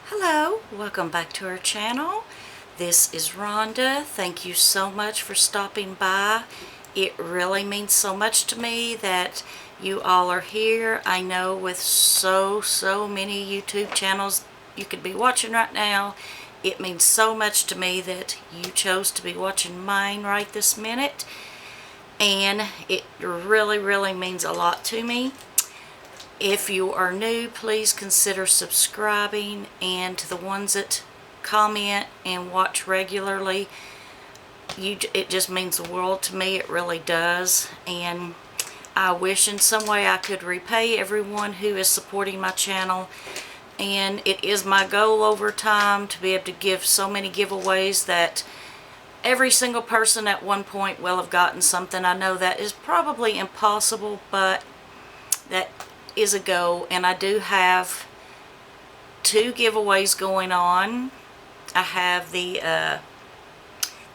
Hello, welcome back to our channel. This is Rhonda. Thank you so much for stopping by. It really means so much to me that you all are here. I know with so many YouTube channels you could be watching right now, it means so much to me that you chose to be watching mine right this minute, and it really means a lot to me. If you are new, please consider subscribing, and to the ones that comment and watch regularly, it just means the world to me. It really does, and I wish in some way I could repay everyone who is supporting my channel, and it is my goal over time to be able to give so many giveaways that every single person at one point will have gotten something. I know that is probably impossible, but that is a go, and I do have 2 giveaways going on. I have the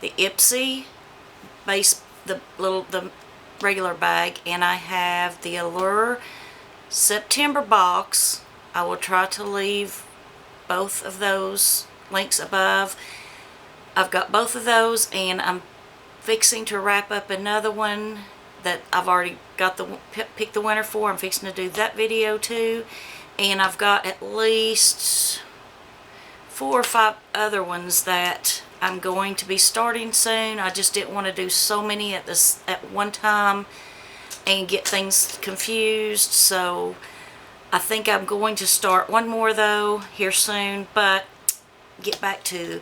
ipsy base, the regular bag, and I have the Allure September box. I will try to leave both of those links above. I've got both of those, and I'm fixing to wrap up another one that I've already got picked the winner for. I'm fixing to do that video too, and I've got at least 4 or 5 other ones that I'm going to be starting soon. I just didn't want to do so many at one time and get things confused, so I think I'm going to start one more though here soon. But get back to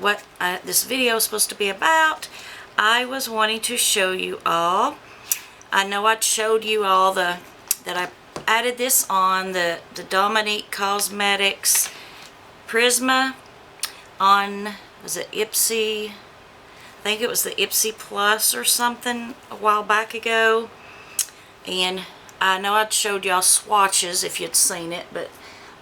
what this video is supposed to be about. I was wanting to show you all, I know I showed you all that I added this on the Dominique Cosmetics Prisma on, was it ipsy? I think it was the ipsy Plus or something a while back ago. And I know I showed y'all swatches if you'd seen it, but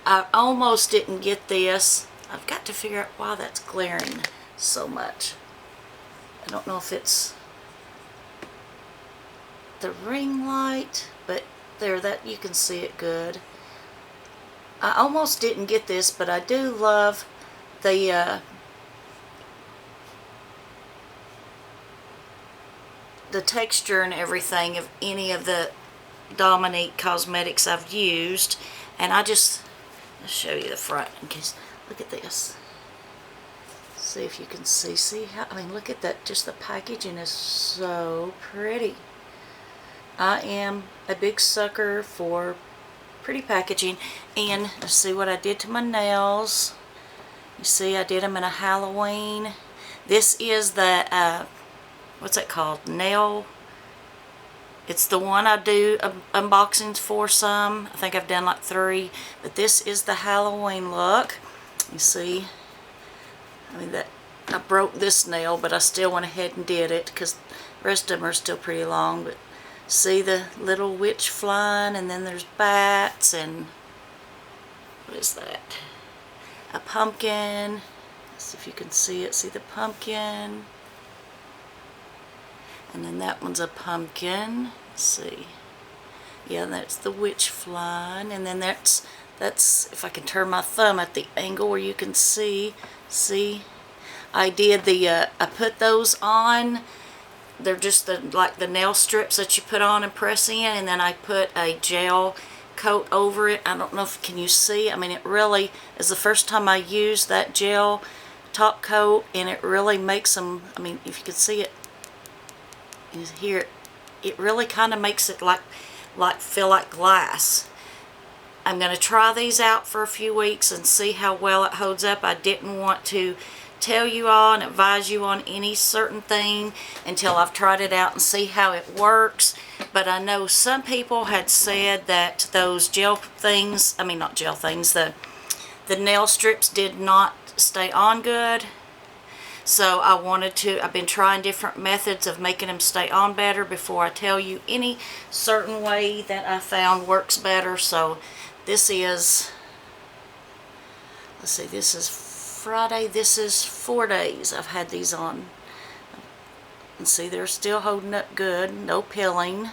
I almost didn't get this. I've got to figure out why that's glaring so much. I don't know if it's the ring light, but there, that you can see it good. I almost didn't get this, but I do love the texture and everything of any of the Dominique cosmetics I've used. And let's show you the front in case. Look at this. See if you can see how, I mean, look at that. Just the packaging is so pretty. I am a big sucker for pretty packaging. And let's see what I did to my nails. You see, I did them in a Halloween. This is the what's that called? Nail. It's the one I do unboxings for some. I think I've done like 3. But this is the Halloween look. You see, I mean, that I broke this nail, but I still went ahead and did it because the rest of them are still pretty long. But see the little witch flying, and then there's bats, and what is that? A pumpkin. Let's see if you can see it. See the pumpkin, and then that one's a pumpkin. Let's see. Yeah, that's the witch flying, and then that's if I can turn my thumb at the angle where you can see. I did I put those on. They're just like the nail strips that you put on and press in, and then I put a gel coat over it. I don't know if can you see. I mean, it really is the first time I used that gel top coat, and it really makes them, I mean, if you can see it, you hear it, it really kind of makes it like feel like glass. I'm going to try these out for a few weeks and see how well it holds up. I didn't want to tell you all and advise you on any certain thing until I've tried it out and see how it works. But I know some people had said that those gel things, I mean not gel things, the nail strips did not stay on good. So I've been trying different methods of making them stay on better before I tell you any certain way that I found works better. So this is, let's see, this is Friday. This is 4 days I've had these on. And see, they're still holding up good. No pilling.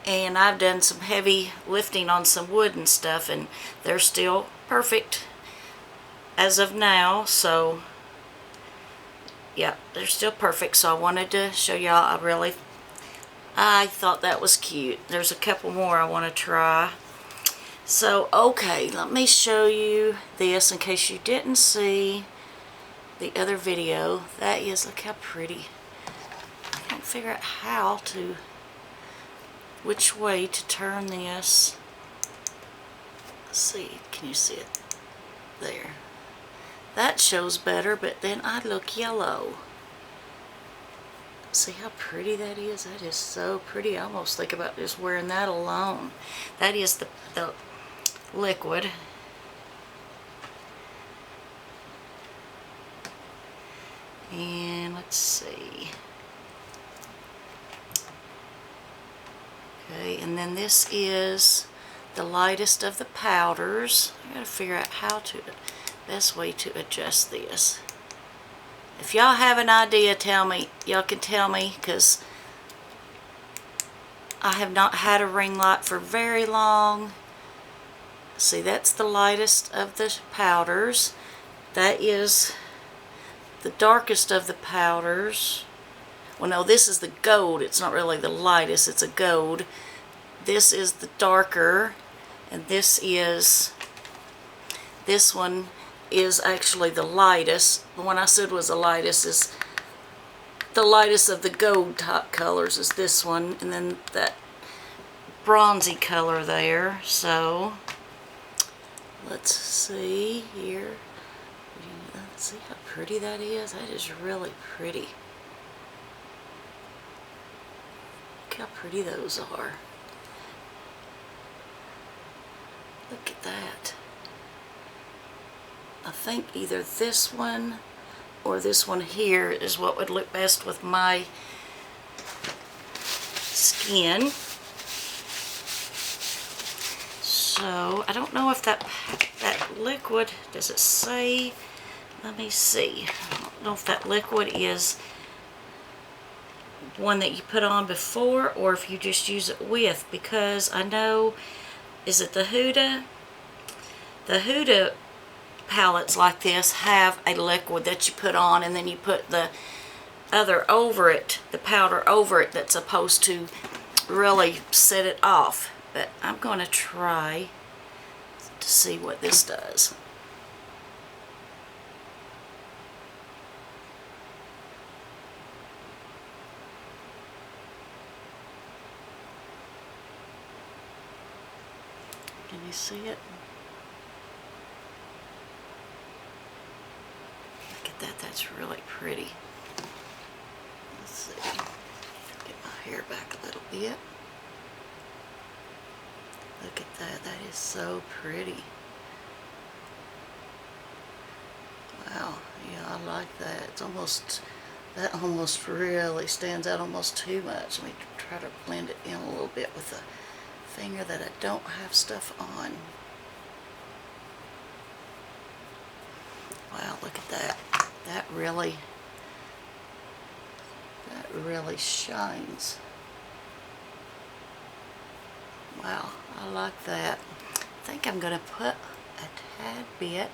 and I've done some heavy lifting on some wood and stuff, and they're still perfect as of now. So yeah, they're still perfect. So I wanted to show y'all. I thought that was cute. There's a couple more I want to try. So okay, let me show you this in case you didn't see the other video. That is, look how pretty. I can't figure out which way to turn this. Let's see, can you see it? There. That shows better, but then I look yellow. See how pretty that is? That is so pretty. I almost think about just wearing that alone. That is the liquid. And let's see. Okay, and then this is the lightest of the powders. I gotta figure out best way to adjust this. If y'all have an idea, tell me. Y'all can tell me, because I have not had a ring light for very long. See, that's the lightest of the powders. That is the darkest of the powders. Well, no, this is the gold. It's not really the lightest. It's a gold. This is the darker, and this one is actually the lightest. The one I said was the lightest is the lightest of the gold top colors is this one, and then that bronzy color there. So let's see here. Let's see how pretty that is. That is really pretty. Look how pretty those are. Look at that. I think either this one or this one here is what would look best with my skin. So I don't know if that liquid, does it say? Let me see. I don't know if that liquid is one that you put on before or if you just use it with, because I know, is it the Huda? The Huda palettes like this have a liquid that you put on, and then you put the other over it, the powder over it, that's supposed to really set it off. But I'm going to try to see what this does. Can you see it? Look at that, that's really pretty. Let's see. Get my hair back a little bit. Look at that, that is so pretty. Wow, yeah, I like that. It's almost, that almost really stands out almost too much. Let me try to blend it in a little bit with the finger that I don't have stuff on. Wow, look at that. That really shines. Wow, I like that. I think I'm going to put a tad bit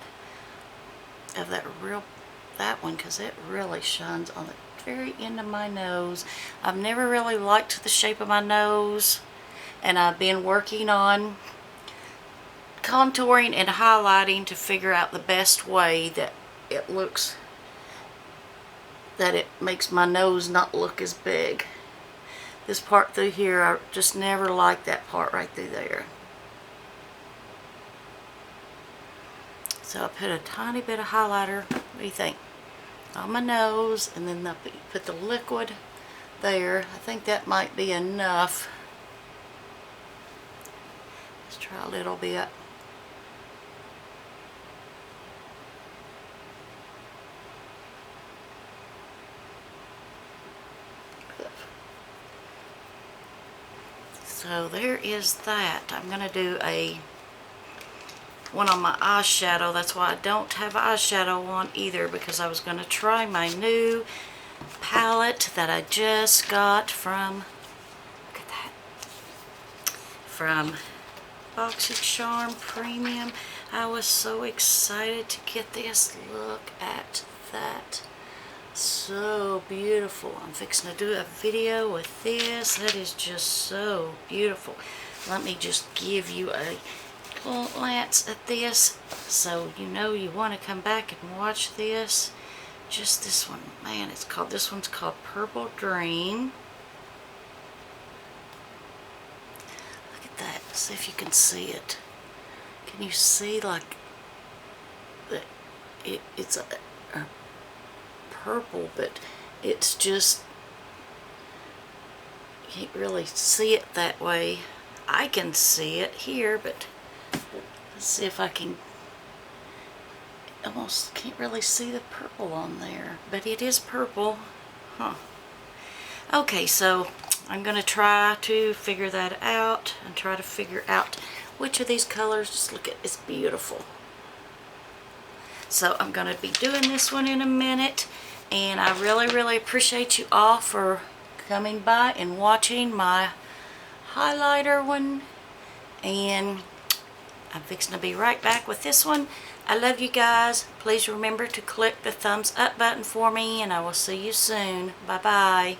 of that one, because it really shines on the very end of my nose. I've never really liked the shape of my nose, and I've been working on contouring and highlighting to figure out the best way that it looks, that it makes my nose not look as big. This part through here, I just never liked that part right through there. So I put a tiny bit of highlighter, what do you think, on my nose, and then I put the liquid there. I think that might be enough. Let's try a little bit. So there is that. I'm going to do one on my eyeshadow. That's why I don't have eyeshadow on either, because I was going to try my new palette that I just got from, look at that. from Boxycharm Premium. I was so excited to get this. Look at that. So beautiful. I'm fixing to do a video with this. That is just so beautiful. Let me just give you a glance at this so you know you want to come back and watch this. Just this one. Man, this one's called Purple Dream. Look at that. See if you can see it. Can you see like it's a purple, but it's just, you can't really see it that way. I can see it here, but let's see if I can. Almost can't really see the purple on there, but it is purple. Huh. Okay, so I'm going to try to figure that out and try to figure out which of these colors. Just look at, it's beautiful. So I'm going to be doing this one in a minute, and I really appreciate you all for coming by and watching my highlighter one, and I'm fixing to be right back with this one. I love you guys. Please remember to click the thumbs up button for me, and I will see you soon. Bye bye.